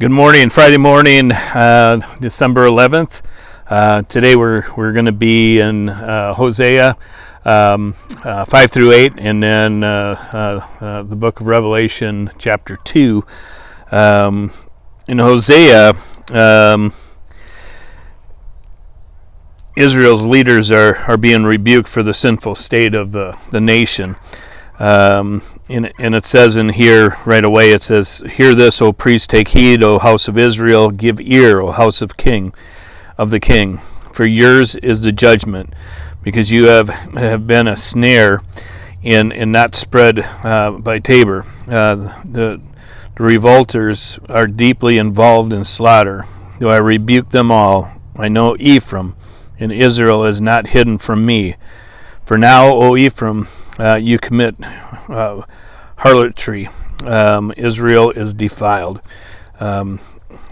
Good morning, Friday morning, December 11th. Today we're going to be in Hosea 5 through 8, and then the book of Revelation, chapter 2. In Hosea, Israel's leaders are being rebuked for the sinful state of the nation. And it says in here right away, it says, "Hear this, O priest, take heed, O house of Israel, give ear, O house of the king, for yours is the judgment, because you have been a snare and not spread by Tabor. The revolters are deeply involved in slaughter. Though I rebuke them all, I know Ephraim, and Israel is not hidden from me. For now, O Ephraim, you commit harlotry. Israel is defiled."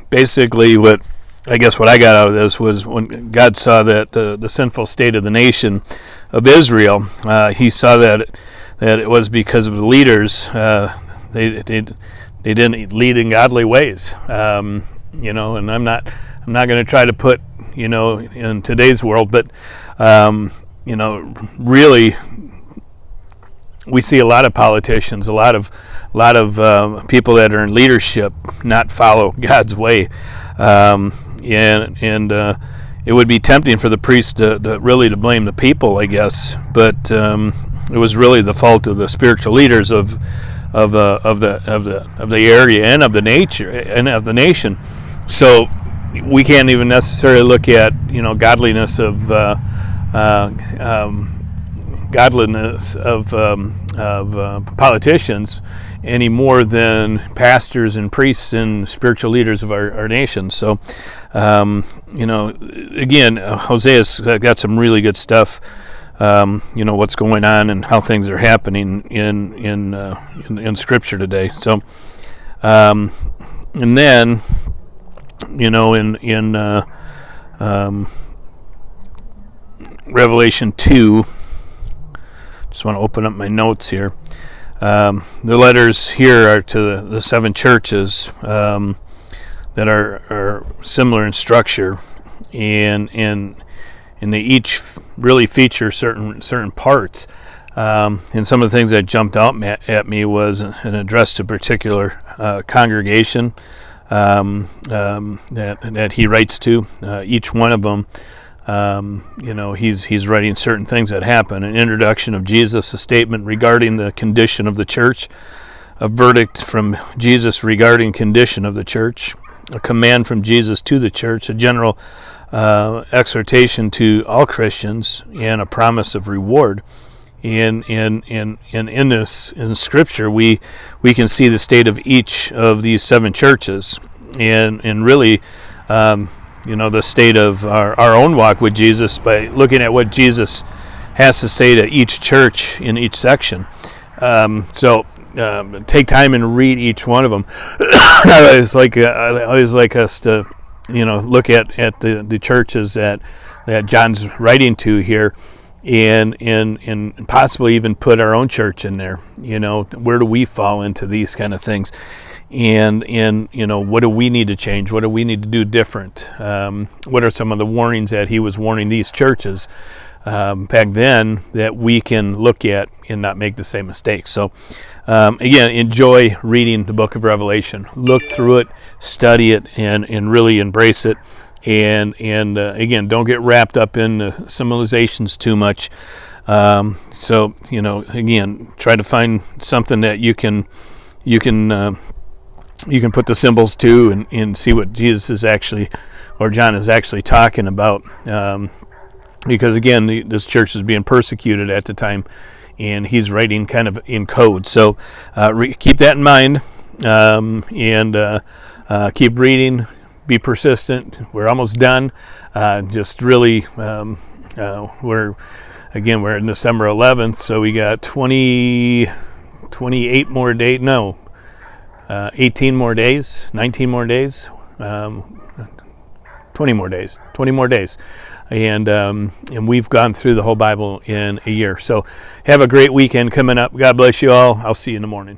Basically, what I got out of this was when God saw that the sinful state of the nation of Israel, He saw that it was because of the leaders. They didn't lead in godly ways. And I'm not going to try to put in today's world, but really, we see a lot of politicians, a lot of people that are in leadership not follow God's way, and it would be tempting for the priest to really blame the people, I guess, but it was really the fault of the spiritual leaders of the area and of the nature and of the nation. So we can't even necessarily look at godliness of politicians any more than pastors and priests and spiritual leaders of our nation. So, again, Hosea's got some really good stuff. What's going on and how things are happening in Scripture today. So, and then, in Revelation 2. Just want to open up my notes here. The letters here are to the seven churches that are similar in structure, and they each really feature certain parts. And some of the things that jumped out at me was an address to a particular congregation that he writes to. Each one of them. He's writing certain things that happen. An introduction of Jesus, a statement regarding the condition of the church, a verdict from Jesus regarding condition of the church, a command from Jesus to the church, a general exhortation to all Christians, and a promise of reward. In Scripture, we can see the state of each of these seven churches, and really. The state of our own walk with Jesus by looking at what Jesus has to say to each church in each section. So take time and read each one of them. I always like us to, look at the churches that John's writing to here, and possibly even put our own church in there. Where do we fall into these kind of things? And what do we need to change? What do we need to do different? What are some of the warnings that he was warning these churches back then that we can look at and not make the same mistakes? So, again, enjoy reading the book of Revelation. Look through it, study it, and really embrace it. And again, don't get wrapped up in the symbolizations too much. So, again, try to find something that you can put the symbols to and see what Jesus is actually, or John is actually talking about. Because again, this church is being persecuted at the time, and he's writing kind of in code. So keep that in mind, and keep reading. Be persistent. We're almost done. Just really, we're in December 11th, so we got 28 more days. No. 18 more days, 19 more days, 20 more days, and we've gone through the whole Bible in a year. So have a great weekend coming up. God bless you all. I'll see you in the morning.